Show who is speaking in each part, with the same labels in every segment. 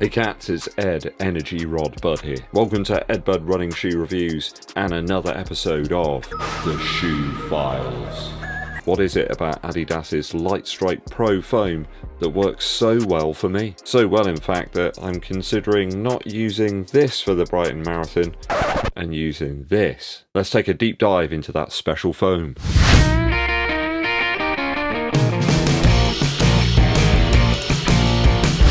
Speaker 1: Hey cats, it's Ed, Energy Rod Bud here. Welcome to EDDBUD Running Shoe Reviews and another episode of The Shoe Files. What is it about ADIDAS LIGHTSTRIKE PRO foam that works so well for me? So well in fact that I'm considering not using this for the Brighton Marathon and using this. Let's take a deep dive into that special foam.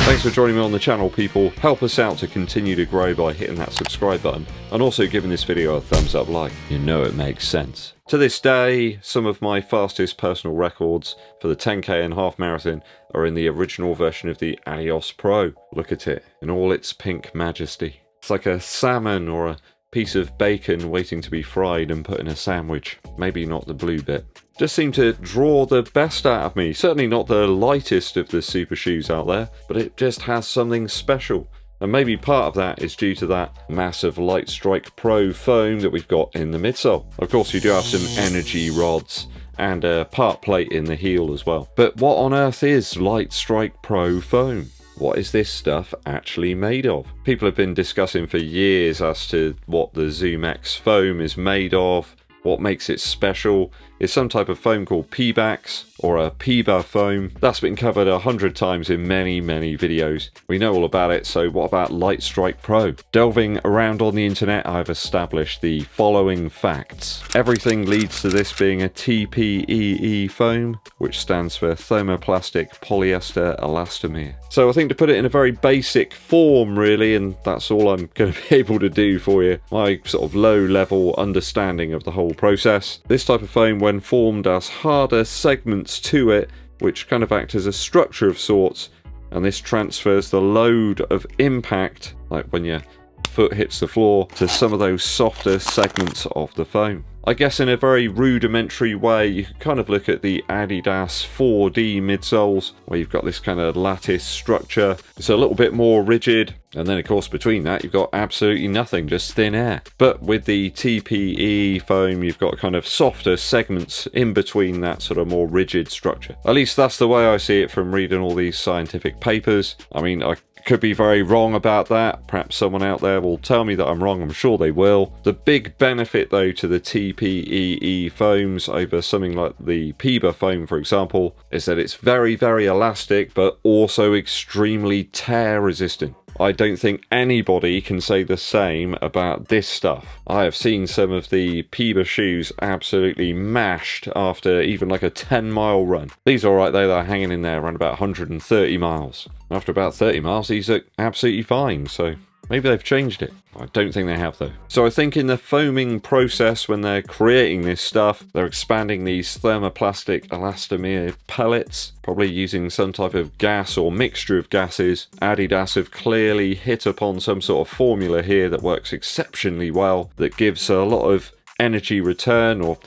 Speaker 1: Thanks for joining me on the channel, people. Help us out to continue to grow by hitting that subscribe button and also giving this video a thumbs up like. You know it makes sense. To this day, some of my fastest personal records for the 10k and half marathon are in the original version of the ADIOS Pro. Look at it in all its pink majesty. It's like a salmon or a piece of bacon waiting to be fried and put in a sandwich. Maybe not the blue bit. Just seemed to draw the best out of me. Certainly not the lightest of the super shoes out there, but it just has something special. And maybe part of that is due to that massive LIGHTSTRIKE Pro foam that we've got in the midsole. Of course, you do have some energy rods and a part plate in the heel as well. But what on earth is LIGHTSTRIKE Pro foam? What is this stuff actually made of? People have been discussing for years as to what the Zoom X foam is made of. What makes it special is some type of foam called Pebax or a PEBA foam. That's been covered 100 times in many videos. We know all about it, so what about LIGHTSTRIKE Pro? Delving around on the internet, I've established the following facts. Everything leads to this being a TPEE foam, which stands for thermoplastic polyester elastomer. So I think to put it in a very basic form really, and that's all I'm going to be able to do for you, my sort of low level understanding of the whole process. This type of foam, when formed, has harder segments to it which kind of act as a structure of sorts, and this transfers the load of impact, like when your foot hits the floor, to some of those softer segments of the foam. I guess in a very rudimentary way, you can kind of look at the ADIDAS 4D midsoles, where you've got this kind of lattice structure. It's a little bit more rigid, and then of course between that you've got absolutely nothing, just thin air. But with the TPE foam, you've got kind of softer segments in between that sort of more rigid structure. At least that's the way I see it from reading all these scientific papers. I mean, I could be very wrong about that. Perhaps someone out there will tell me that I'm wrong. I'm sure they will. The big benefit though to the TPEE foams over something like the PEBA foam, for example, is that it's very elastic but also extremely tear resistant. I don't think anybody can say the same about this stuff. I have seen some of the PEBA shoes absolutely mashed after even like a 10-mile run. These are alright though, they're hanging in there around about 130 miles. After about 30 miles, these look absolutely fine, so maybe they've changed it. I don't think they have though. So I think in the foaming process, when they're creating this stuff, they're expanding these thermoplastic elastomer pellets, probably using some type of gas or mixture of gases. ADIDAS have clearly hit upon some sort of formula here that works exceptionally well, that gives a lot of energy return, or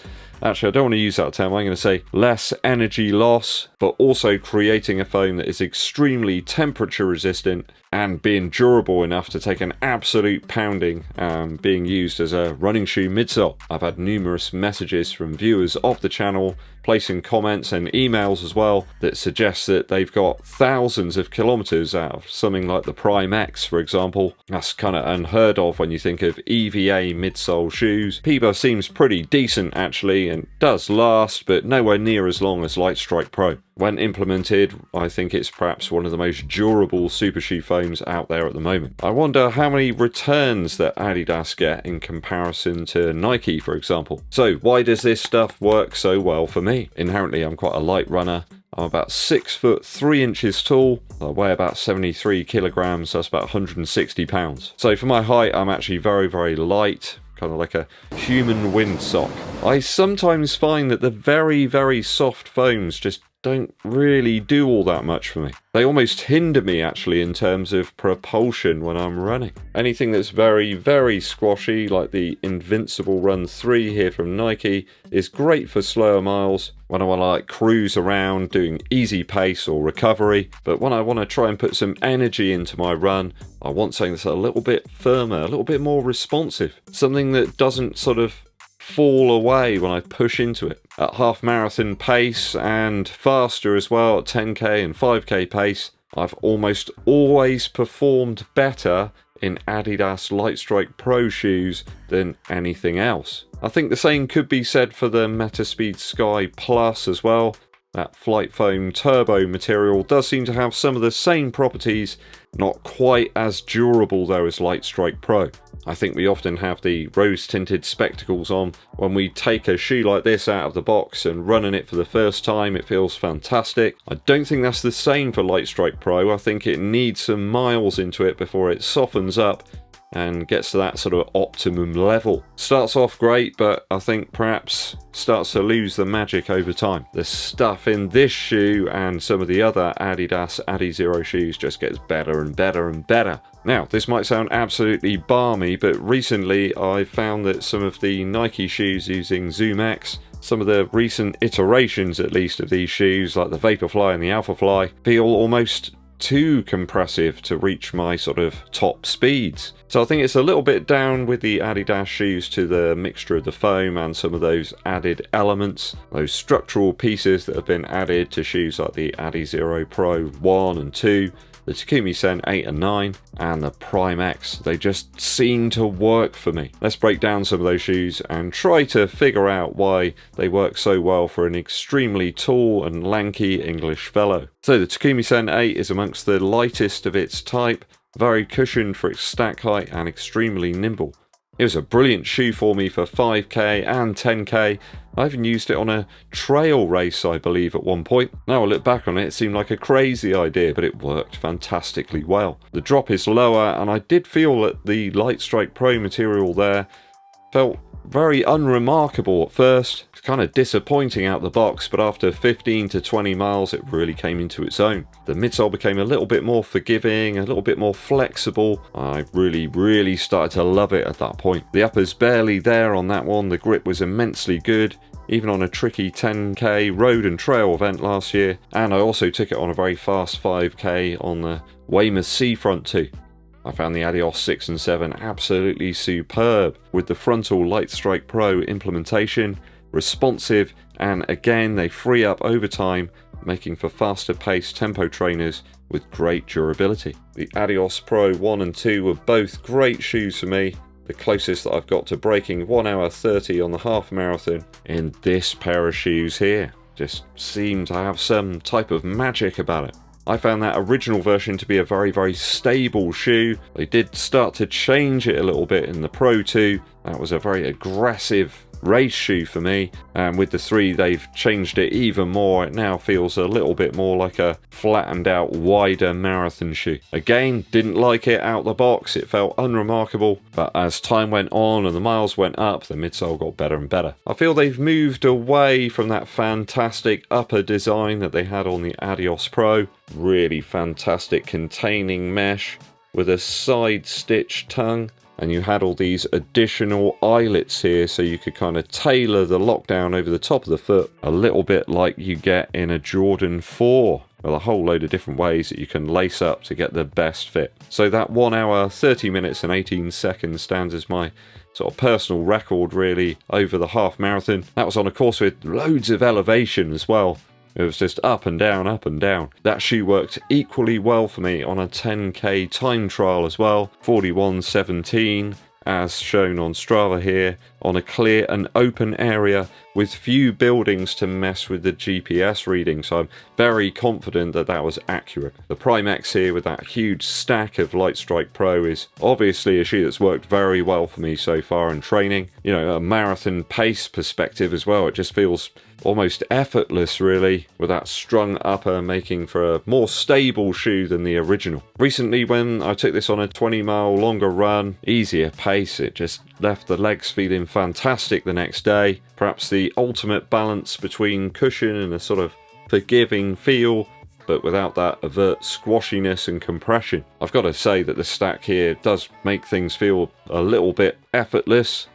Speaker 1: actually I don't want to use that term, I'm going to say less energy loss, but also creating a foam that is extremely temperature resistant and being durable enough to take an absolute pounding, being used as a running shoe midsole. I've had numerous messages from viewers of the channel, placing comments and emails as well, that suggest that they've got thousands of kilometers out of something like the Prime X, for example. That's kind of unheard of when you think of EVA midsole shoes. PEBA seems pretty decent actually and does last, but nowhere near as long as LIGHTSTRIKE Pro. When implemented, I think it's perhaps one of the most durable super shoe foams out there at the moment. I wonder how many returns that ADIDAS get in comparison to Nike, for example. So why does this stuff work so well for me? Inherently, I'm quite a light runner. I'm about 6 foot 3 inches tall. I weigh about 73 kilograms, that's about 160 pounds. So for my height, I'm actually very light, kind of like a human windsock. I sometimes find that the very soft foams just don't really do all that much for me. They almost hinder me actually in terms of propulsion when I'm running. Anything that's very squashy, like the Invincible Run 3 here from Nike, is great for slower miles when I want to like cruise around doing easy pace or recovery. But when I want to try and put some energy into my run, I want something that's a little bit firmer, a little bit more responsive, something that doesn't sort of fall away when I push into it. At half marathon pace and faster as well, at 10k and 5k pace, I've almost always performed better in Adidas Lightstrike Pro shoes than anything else. I think the same could be said for the Metaspeed Sky Plus as well. That flight foam turbo material does seem to have some of the same properties, not quite as durable though as Lightstrike Pro. I think we often have the rose-tinted spectacles on when we take a shoe like this out of the box and running it for the first time. It feels fantastic. I don't think that's the same for Lightstrike Pro. I think it needs some miles into it before it softens up and gets to that sort of optimum level. Starts off great, but I think perhaps starts to lose the magic over time. The stuff in this shoe and some of the other Adidas ADIZERO shoes just gets better and better and better. Now, this might sound absolutely balmy, but recently I found that some of the Nike shoes using Zoom X, some of the recent iterations at least of these shoes, like the Vaporfly and the Alphafly, feel almost too compressive to reach my sort of top speeds. So I think it's a little bit down with the Adidas shoes to the mixture of the foam and some of those added elements, those structural pieces that have been added to shoes like the ADIZERO Pro 1 and 2, the TAKUMI Sen 8 and 9, and the Prime X. They just seem to work for me. Let's break down some of those shoes and try to figure out why they work so well for an extremely tall and lanky English fellow. So the TAKUMI Sen 8 is amongst the lightest of its type, very cushioned for its stack height and extremely nimble. It was a brilliant shoe for me for 5k and 10k. I even used it on a trail race, I believe, at one point. Now I look back on it, it seemed like a crazy idea, but it worked fantastically well. The drop is lower, and I did feel that the Lightstrike Pro material there felt very unremarkable at first. It's kind of disappointing out the box, but after 15 to 20 miles it really came into its own. The midsole became a little bit more forgiving, a little bit more flexible. I really started to love it at that point. The upper's barely there on that one. The grip was immensely good, even on a tricky 10k road and trail event last year, and I also took it on a very fast 5k on the Weymouth Seafront too. I found the ADIOS 6 and 7 absolutely superb, with the frontal Lightstrike Pro implementation, responsive, and again they free up over time, making for faster paced tempo trainers with great durability. The ADIOS Pro 1 and 2 were both great shoes for me, the closest that I've got to breaking 1 hour 30 on the half marathon in this pair of shoes here. Just seemed to have some type of magic about it. I found that original version to be a very stable shoe. They did start to change it a little bit in the Pro 2. That was a very aggressive race shoe for me, and with the 3 they've changed it even more. It now feels a little bit more like a flattened out wider marathon shoe. Again, didn't like it out the box, it felt unremarkable, but as time went on and the miles went up, the midsole got better and better. I feel they've moved away from that fantastic upper design that they had on the ADIOS Pro. Really fantastic containing mesh with a side stitch tongue, and you had all these additional eyelets here so you could kind of tailor the lockdown over the top of the foot a little bit like you get in a Jordan 4. Well, a whole load of different ways that you can lace up to get the best fit. So that 1 hour 30 minutes and 18 seconds stands as my sort of personal record really over the half marathon. That was on a course with loads of elevation as well. It was just up and down, up and down. That shoe worked equally well for me on a 10k time trial as well, 41:17, as shown on Strava here, on a clear and open area with few buildings to mess with the GPS reading, so I'm very confident that that was accurate. The Prime X here with that huge stack of Lightstrike Pro is obviously a shoe that's worked very well for me so far in training. You know, a marathon pace perspective as well, it just feels almost effortless really, with that strung upper making for a more stable shoe than the original. Recently when I took this on a 20-mile longer run, easier pace, it just left the legs feeling fantastic the next day. Perhaps the ultimate balance between cushion and a sort of forgiving feel, but without that overt squashiness and compression. I've got to say that the stack here does make things feel a little bit effortless.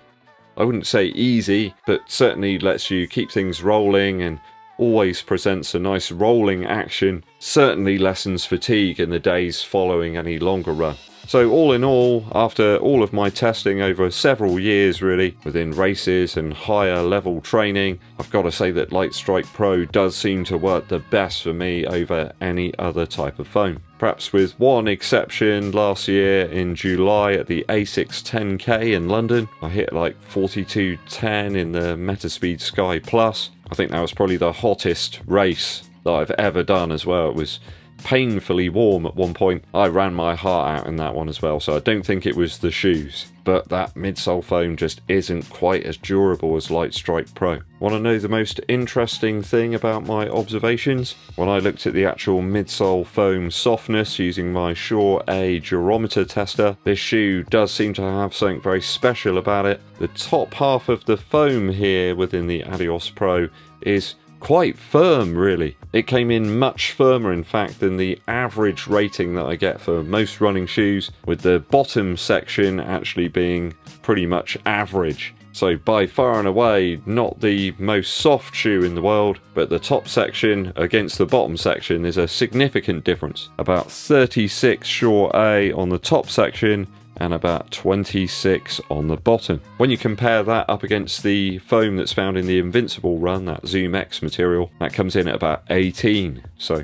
Speaker 1: I wouldn't say easy, but certainly lets you keep things rolling and always presents a nice rolling action. Certainly lessens fatigue in the days following any longer run. So all in all, after all of my testing over several years really, within races and higher level training, I've got to say that Lightstrike Pro does seem to work the best for me over any other type of foam. perhaps with one exception. Last year in July at the A6 10K in London, I hit like 42.10 in the Metaspeed Sky Plus. I think that was probably the hottest race that I've ever done as well. It was painfully warm at one point. I ran my heart out in that one as well, so I don't think it was the shoes. But that midsole foam just isn't quite as durable as LIGHTSTRIKE Pro. Want to know the most interesting thing about my observations? When I looked at the actual midsole foam softness using my Shure A durometer tester, this shoe does seem to have something very special about it. The top half of the foam here within the ADIOS Pro is quite firm, really. It came in much firmer, in fact, than the average rating that I get for most running shoes, with the bottom section actually being pretty much average. So by far and away, not the most soft shoe in the world, but the top section against the bottom section is a significant difference. About 36 Shure A on the top section, and about 26 on the bottom. When you compare that up against the foam that's found in the Invincible run, that Zoom X material, that comes in at about 18. So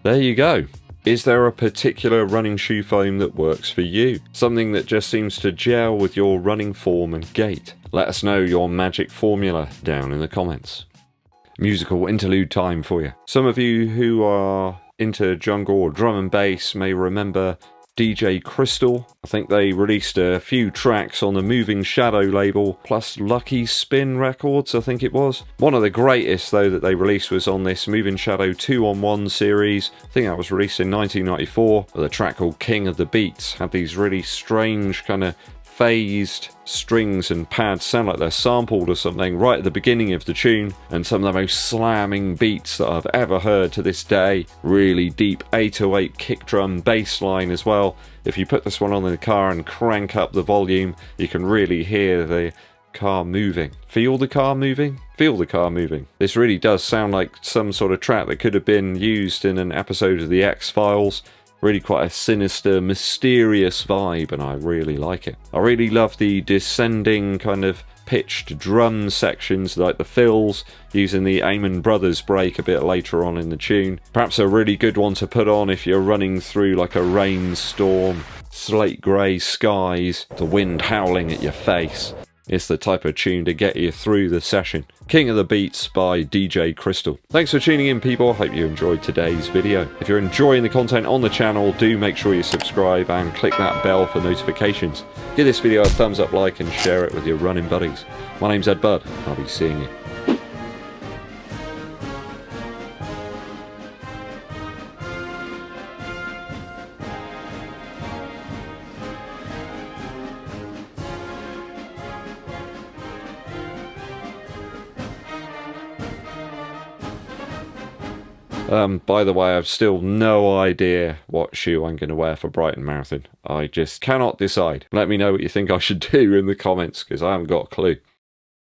Speaker 1: there you go. Is there a particular running shoe foam that works for you? Something that just seems to gel with your running form and gait? Let us know your magic formula down in the comments. Musical interlude time for you. Some of you who are into jungle or drum and bass may remember DJ Crystal. I think they released a few tracks on the Moving Shadow label, plus Lucky Spin Records, I think it was. One of the greatest, though, that they released was on this Moving Shadow 2-on-1 series. I think that was released in 1994, with a track called King of the Beats. Had these really strange kind of phased strings and pads, sound like they're sampled or something right at the beginning of the tune, and some of the most slamming beats that I've ever heard to this day. Really deep 808 kick drum bass line as well. If you put this one on in the car and crank up the volume, you can really hear the car moving. Feel the car moving? Feel the car moving. This really does sound like some sort of track that could have been used in an episode of the X-Files. Really quite a sinister, mysterious vibe, and I really like it. I really love the descending kind of pitched drum sections, like the fills, using the Amen Brothers break a bit later on in the tune. Perhaps a really good one to put on if you're running through like a rainstorm, slate grey skies, the wind howling at your face. It's the type of tune to get you through the session. King of the Beats by DJ Crystal. Thanks for tuning in, people. Hope you enjoyed today's video. If you're enjoying the content on the channel, do make sure you subscribe and click that bell for notifications. Give this video a thumbs up, like, and share it with your running buddies. My name's EDDBUD. I'll be seeing you. By the way, I've still no idea what shoe I'm going to wear for Brighton Marathon. I just cannot decide. Let me know what you think I should do in the comments, because I haven't got a clue.